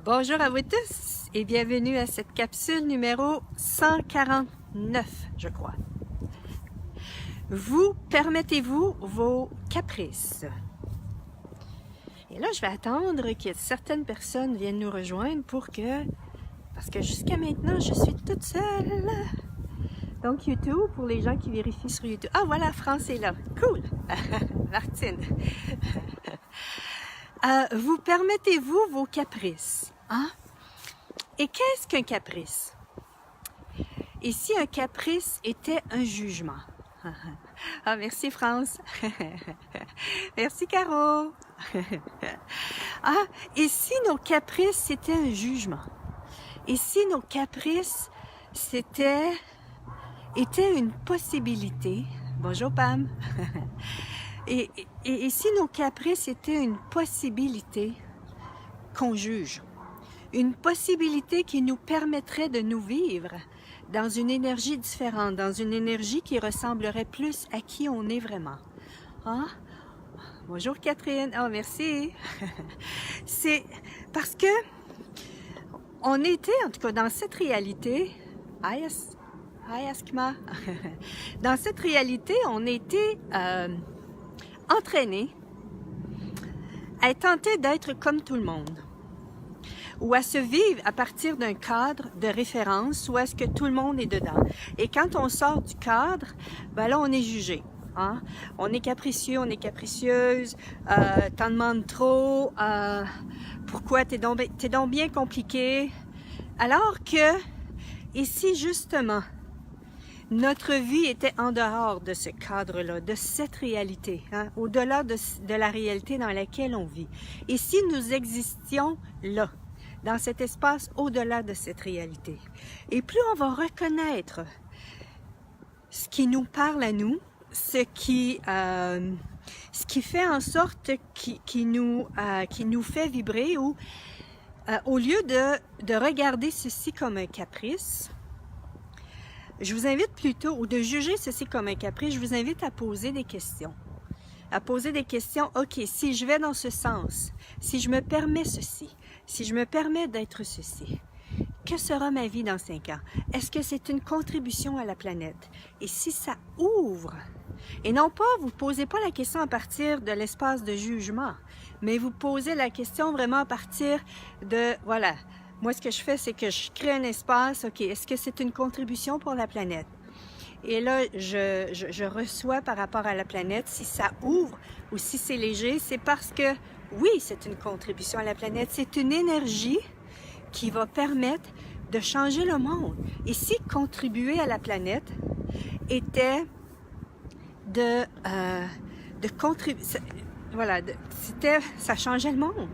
Bonjour à vous tous et bienvenue à cette capsule numéro 149, je crois. Vous permettez-vous vos caprices? Et là, je vais attendre que certaines personnes viennent nous rejoindre parce que jusqu'à maintenant, je suis toute seule. Donc YouTube, pour les gens qui vérifient sur YouTube. Ah voilà, France est là. Cool! Martine. Vous permettez-vous vos caprices? Hein? Et qu'est-ce qu'un caprice? Et si un caprice était un jugement? Ah, merci France. Merci Caro. Ah, et si nos caprices c'était un jugement? Et si nos caprices étaient une possibilité? Bonjour Pam. Et si nos caprices étaient une possibilité qu'on juge? Une possibilité qui nous permettrait de nous vivre dans une énergie différente, dans une énergie qui ressemblerait plus à qui on est vraiment. Hein? Bonjour Catherine. Oh, merci. C'est parce que on était, en tout cas dans cette réalité, Hi Askma, dans cette réalité, on était entraînés à tenter d'être comme tout le monde, ou à se vivre à partir d'un cadre de référence où est-ce que tout le monde est dedans. Et quand on sort du cadre, ben là, on est jugé. Hein? On est capricieux, on est capricieuse, t'en demandes trop, pourquoi t'es donc bien compliqué. Alors que, ici justement, notre vie était en dehors de ce cadre-là, de cette réalité, hein? Au-delà de la réalité dans laquelle on vit. Et si nous existions là, dans cet espace au-delà de cette réalité. Et plus on va reconnaître ce qui nous parle à nous, ce qui fait en sorte qui nous fait vibrer, ou au lieu de regarder ceci comme un caprice, je vous invite plutôt, ou de juger ceci comme un caprice, je vous invite à poser des questions. À poser des questions, ok, si je vais dans ce sens, si je me permets ceci, si je me permets d'être ceci, que sera ma vie dans 5 ans? Est-ce que c'est une contribution à la planète? Et si ça ouvre, et non pas, vous ne posez pas la question à partir de l'espace de jugement, mais vous posez la question vraiment à partir de, voilà, moi ce que je fais, c'est que je crée un espace, ok, est-ce que c'est une contribution pour la planète? Et là, je reçois par rapport à la planète, si ça ouvre ou si c'est léger, c'est parce que, oui, c'est une contribution à la planète. C'est une énergie qui va permettre de changer le monde. Et si contribuer à la planète était de contribuer, voilà, ça changeait le monde.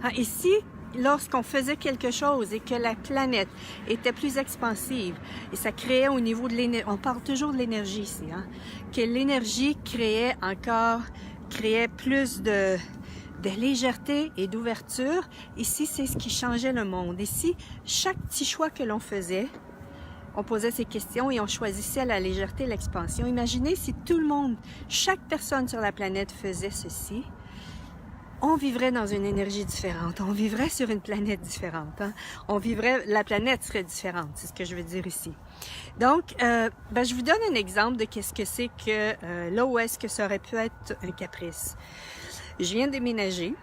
Hein, et si lorsqu'on faisait quelque chose et que la planète était plus expansive, et ça créait au niveau de l'énergie, on parle toujours de l'énergie ici, hein, que l'énergie créait plus de légèreté et d'ouverture, ici c'est ce qui changeait le monde. Ici, chaque petit choix que l'on faisait, on posait ces questions et on choisissait la légèreté et l'expansion. Imaginez si tout le monde, chaque personne sur la planète faisait ceci, on vivrait dans une énergie différente, on vivrait sur une planète différente, hein? La planète serait différente, c'est ce que je veux dire ici. Donc, je vous donne un exemple de qu'est-ce que c'est que là où est-ce que ça aurait pu être un caprice. Je viens de déménager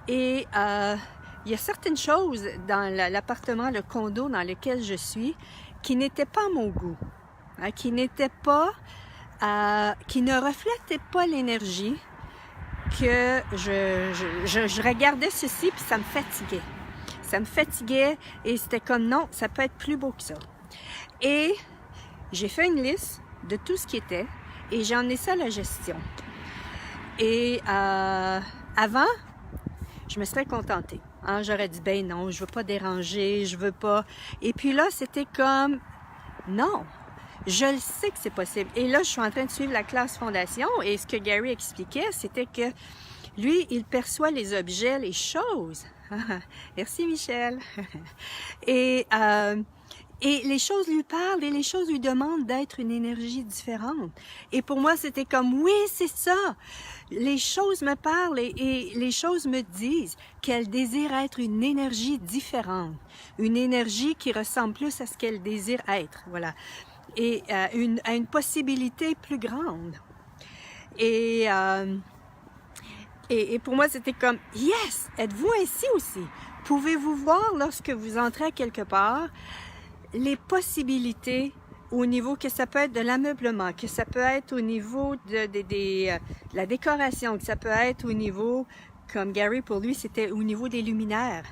et il y a certaines choses dans l'appartement, le condo dans lequel je suis qui n'étaient pas à mon goût, hein, qui ne reflétaient pas l'énergie que je regardais ceci puis ça me fatiguait. Ça me fatiguait et c'était comme non, ça peut être plus beau que ça. Et j'ai fait une liste de tout ce qui était et j'en ai ça à la gestion. Et avant, je me serais contentée. Hein? J'aurais dit, ben non, je veux pas déranger, je veux pas. Et puis là, c'était comme, non, je le sais que c'est possible. Et là, je suis en train de suivre la classe fondation et ce que Gary expliquait, c'était que lui, il perçoit les objets, les choses. Merci Michel. Et Et les choses lui parlent et les choses lui demandent d'être une énergie différente. Et pour moi, c'était comme, oui, c'est ça. Les choses me parlent et les choses me disent qu'elle désire être une énergie différente. Une énergie qui ressemble plus à ce qu'elle désire être, voilà. Et à une possibilité plus grande. Et pour moi, c'était comme, yes, êtes-vous ainsi aussi? Pouvez-vous voir lorsque vous entrez à quelque part, les possibilités au niveau que ça peut être de l'ameublement, que ça peut être au niveau de la décoration, que ça peut être au niveau, comme Gary pour lui, c'était au niveau des luminaires.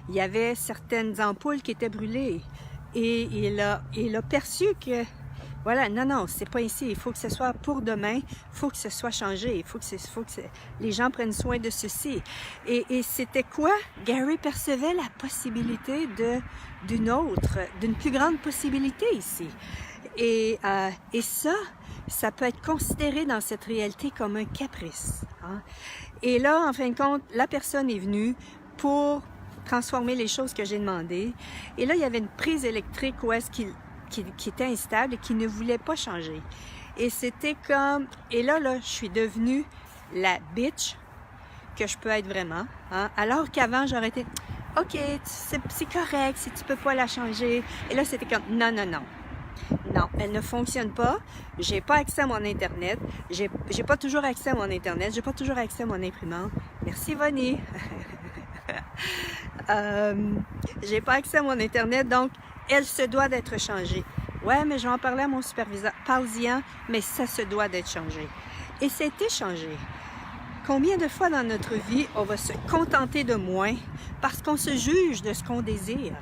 Il y avait certaines ampoules qui étaient brûlées et il a perçu que, voilà, non, c'est pas ici, il faut que ce soit pour demain, il faut que ce soit changé, il faut que les gens prennent soin de ceci. Et c'était quoi? Gary percevait la possibilité d'une plus grande possibilité ici. Et ça peut être considéré dans cette réalité comme un caprice. Hein? Et là, en fin de compte, la personne est venue pour transformer les choses que j'ai demandées. Et là, il y avait une prise électrique où est-ce qui était instable et qui ne voulait pas changer. Et c'était comme... Et là, je suis devenue la bitch que je peux être vraiment. Hein? Alors qu'avant, j'aurais été... OK, c'est correct si tu peux pas la changer. Et là, c'était comme... Non, elle ne fonctionne pas. J'ai pas accès à mon Internet. J'ai pas toujours accès à mon Internet. J'ai pas toujours accès à mon imprimante. Merci, Vonnie. J'ai pas accès à mon Internet, donc elle se doit d'être changée. Ouais, mais je vais en parler à mon superviseur. Parle-y-en, mais ça se doit d'être changé. Et c'était changé. Combien de fois dans notre vie, on va se contenter de moins parce qu'on se juge de ce qu'on désire?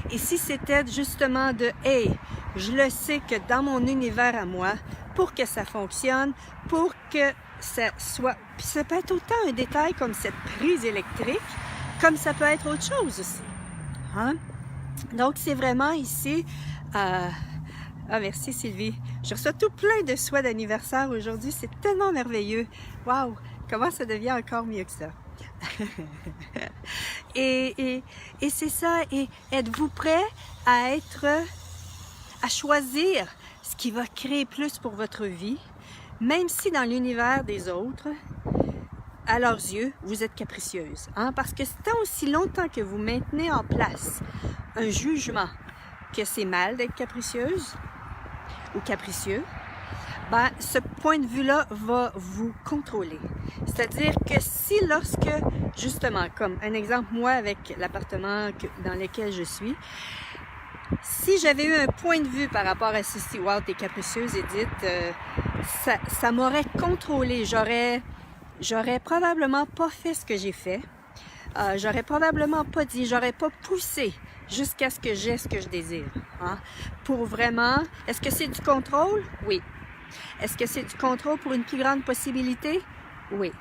Et si c'était justement de « Hey, je le sais que dans mon univers à moi, pour que ça fonctionne, pour que ça soit... » Puis ça peut être autant un détail comme cette prise électrique, comme ça peut être autre chose aussi. Hein? Donc, c'est vraiment ici... Ah, merci Sylvie. Je reçois tout plein de souhaits d'anniversaire aujourd'hui. C'est tellement merveilleux. Waouh! Comment ça devient encore mieux que ça? et c'est ça. Et êtes-vous prêt à choisir ce qui va créer plus pour votre vie, même si dans l'univers des autres, à leurs yeux, vous êtes capricieuse. Hein? Parce que tant aussi longtemps que vous maintenez en place un jugement que c'est mal d'être capricieuse ou capricieux, ben, ce point de vue-là va vous contrôler. C'est-à-dire que si lorsque, justement, comme un exemple, moi, avec l'appartement dans lequel je suis, si j'avais eu un point de vue par rapport à ceci, wow, t'es capricieuse, Edith, ça m'aurait contrôlé. J'aurais probablement pas fait ce que j'ai fait. J'aurais probablement pas dit, j'aurais pas poussé jusqu'à ce que j'ai ce que je désire. Hein? Pour vraiment, est-ce que c'est du contrôle? Oui. Est-ce que c'est du contrôle pour une plus grande possibilité? Oui.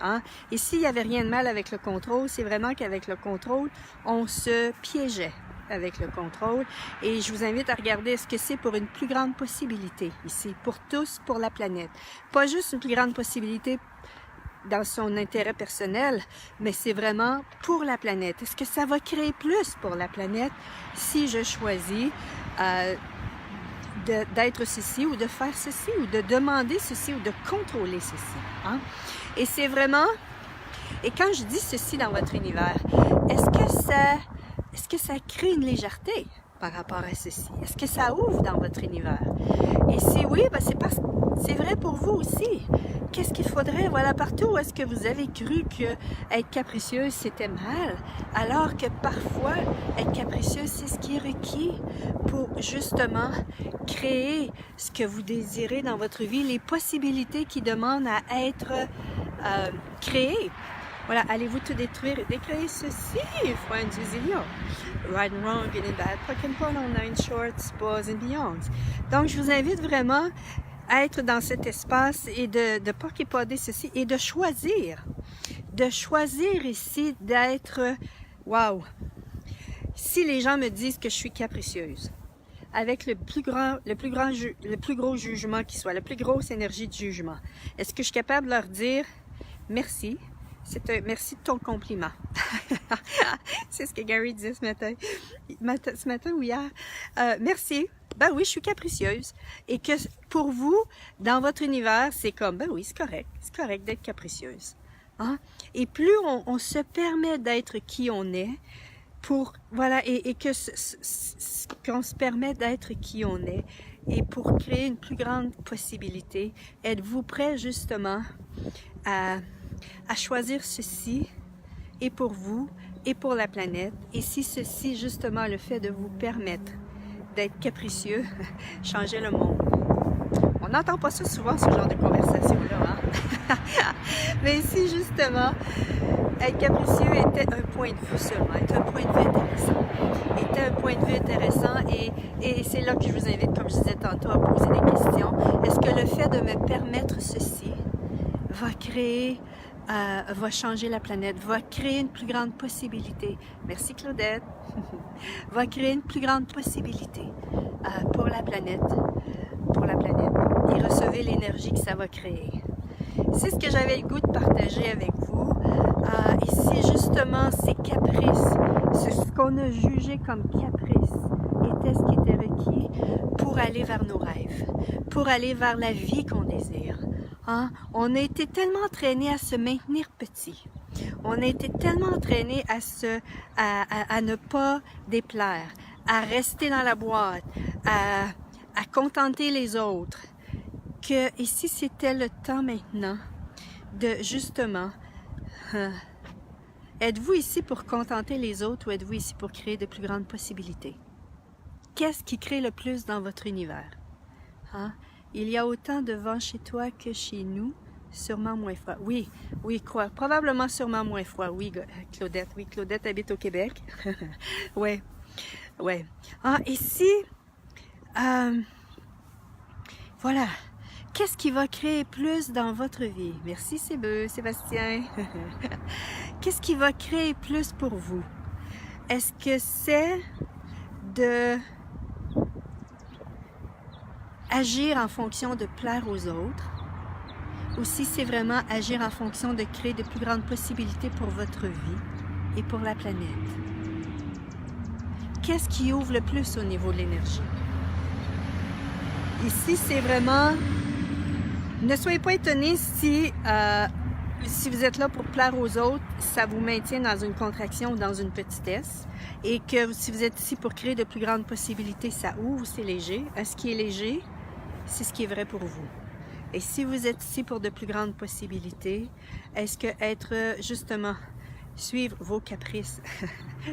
Hein? Et s'il n'y avait rien de mal avec le contrôle, c'est vraiment qu'avec le contrôle, on se piégeait avec le contrôle. Et je vous invite à regarder ce que c'est pour une plus grande possibilité ici, pour tous, pour la planète. Pas juste une plus grande possibilité dans son intérêt personnel, mais c'est vraiment pour la planète. Est-ce que ça va créer plus pour la planète si je choisis d'être ceci ou de faire ceci ou de demander ceci ou de contrôler ceci? Hein? Et c'est vraiment... Et quand je dis ceci dans votre univers, est-ce que ça crée une légèreté par rapport à ceci? Est-ce que ça ouvre dans votre univers? Et si oui, ben c'est vrai pour vous aussi. Qu'est-ce qu'il faudrait? Voilà, partout où est-ce que vous avez cru que être capricieuse, c'était mal, alors que parfois, être capricieuse, c'est ce qui est requis pour justement créer ce que vous désirez dans votre vie, les possibilités qui demandent à être créées. Voilà, allez-vous tout détruire et décréer ceci, friends Zilio. Right and wrong, good and bad, pluck and pull, online shorts, pause and beyond. Donc, je vous invite vraiment à être dans cet espace et de poképoder ceci et de choisir ici d'être, wow, si les gens me disent que je suis capricieuse, avec le plus gros jugement qui soit, la plus grosse énergie de jugement, est-ce que je suis capable de leur dire merci, Merci de ton compliment. C'est ce que Gary disait ce matin. Ce matin ou hier. Merci. Ben oui, je suis capricieuse. Et que pour vous, dans votre univers, c'est comme, ben oui, c'est correct. C'est correct d'être capricieuse. Hein? Et plus on se permet d'être qui on est, voilà, et qu'on se permet d'être qui on est, et pour créer une plus grande possibilité, êtes-vous prêt justement à choisir ceci, et pour vous, et pour la planète, et si ceci, justement, le fait de vous permettre d'être capricieux, changer le monde. On n'entend pas ça souvent, ce genre de conversation-là, hein? Mais si, justement, être capricieux était un point de vue seulement, était un point de vue intéressant, et c'est là que je vous invite, comme je disais tantôt, à poser des questions. Est-ce que le fait de me permettre ceci va changer la planète, va créer une plus grande possibilité. Merci Claudette. Va créer une plus grande possibilité pour la planète, et recevez l'énergie que ça va créer. C'est ce que j'avais le goût de partager avec vous. Ici, justement, ces caprices, ce qu'on a jugé comme caprice, était ce qui était requis pour aller vers nos rêves, pour aller vers la vie qu'on désire. Hein? On a été tellement entraînés à se maintenir petit. On a été tellement entraînés à ne pas déplaire, à rester dans la boîte, à contenter les autres, que ici c'était le temps maintenant de justement, êtes-vous ici pour contenter les autres ou êtes-vous ici pour créer de plus grandes possibilités? Qu'est-ce qui crée le plus dans votre univers? Hein? Il y a autant de vent chez toi que chez nous, sûrement moins froid. Oui, quoi? Probablement sûrement moins froid. Oui, Claudette. Oui, Claudette habite au Québec. Ouais. Ici, voilà. Qu'est-ce qui va créer plus dans votre vie? Merci Sébastien. Qu'est-ce qui va créer plus pour vous? Est-ce que c'est de agir en fonction de plaire aux autres, ou si c'est vraiment agir en fonction de créer de plus grandes possibilités pour votre vie et pour la planète? Qu'est-ce qui ouvre le plus au niveau de l'énergie? Ici, c'est vraiment... Ne soyez pas étonnés si vous êtes là pour plaire aux autres, ça vous maintient dans une contraction ou dans une petitesse, et que si vous êtes ici pour créer de plus grandes possibilités, ça ouvre, c'est léger. Ce qui est léger, c'est ce qui est vrai pour vous. Et si vous êtes ici pour de plus grandes possibilités, est-ce que justement, suivre vos caprices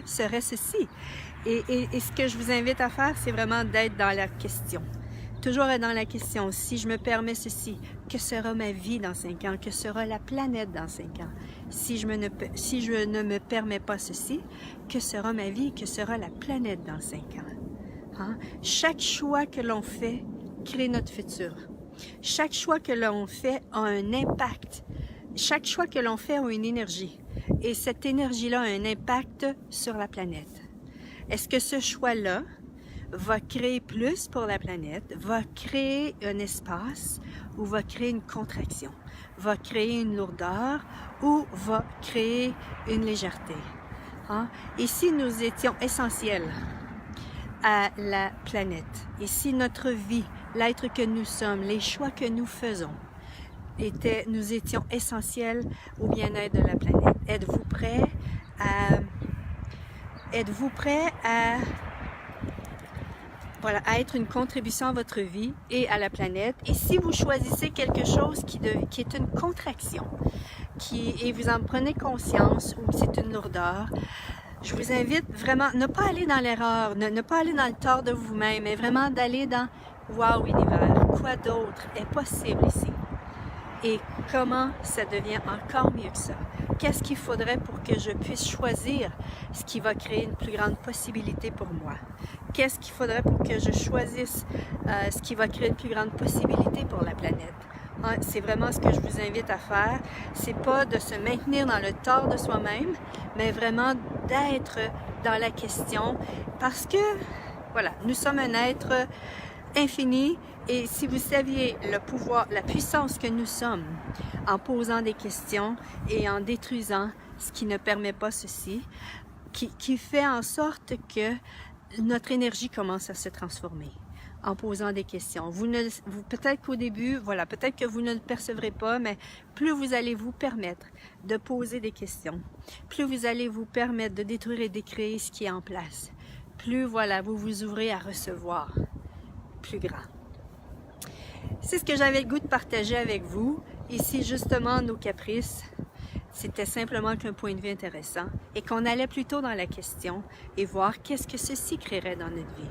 serait ceci? Et ce que je vous invite à faire, c'est vraiment d'être dans la question. Toujours être dans la question, si je me permets ceci, que sera ma vie dans 5 ans? Que sera la planète dans 5 ans? Si je ne me permets pas ceci, que sera ma vie? Que sera la planète dans 5 ans? Hein? Chaque choix que l'on fait crée notre futur. Chaque choix que l'on fait a un impact. Chaque choix que l'on fait a une énergie. Et cette énergie-là a un impact sur la planète. Est-ce que ce choix-là va créer plus pour la planète, va créer un espace ou va créer une contraction, va créer une lourdeur ou va créer une légèreté? Hein? Ici, nous étions essentiels à la planète. Ici, notre vie, l'être que nous sommes, les choix que nous faisons, nous étions essentiels au bien-être de la planète. Êtes-vous prêt à être une contribution à votre vie et à la planète? Et si vous choisissez quelque chose qui est une contraction, et vous en prenez conscience, ou c'est une lourdeur, je vous invite vraiment, ne pas aller dans l'erreur, ne pas aller dans le tort de vous-même, mais vraiment d'aller dans « Wow, univers, quoi d'autre est possible ici? Et comment ça devient encore mieux que ça? Qu'est-ce qu'il faudrait pour que je puisse choisir ce qui va créer une plus grande possibilité pour moi? Qu'est-ce qu'il faudrait pour que je choisisse ce qui va créer une plus grande possibilité pour la planète? C'est vraiment ce que je vous invite à faire. C'est pas de se maintenir dans le tort de soi-même, mais vraiment d'être dans la question, parce que, voilà, nous sommes un être infini. Et si vous saviez le pouvoir, la puissance que nous sommes en posant des questions et en détruisant ce qui ne permet pas ceci, qui fait en sorte que notre énergie commence à se transformer en posant des questions. Peut-être qu'au début, voilà, peut-être que vous ne le percevrez pas, mais plus vous allez vous permettre de poser des questions, plus vous allez vous permettre de détruire et décréer ce qui est en place, plus voilà, vous vous ouvrez à recevoir plus grand. C'est ce que j'avais le goût de partager avec vous. Ici, justement, nos caprices, c'était simplement qu'un point de vue intéressant et qu'on allait plutôt dans la question et voir qu'est-ce que ceci créerait dans notre vie.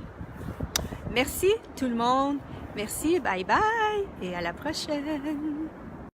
Merci tout le monde. Merci, bye bye et à la prochaine.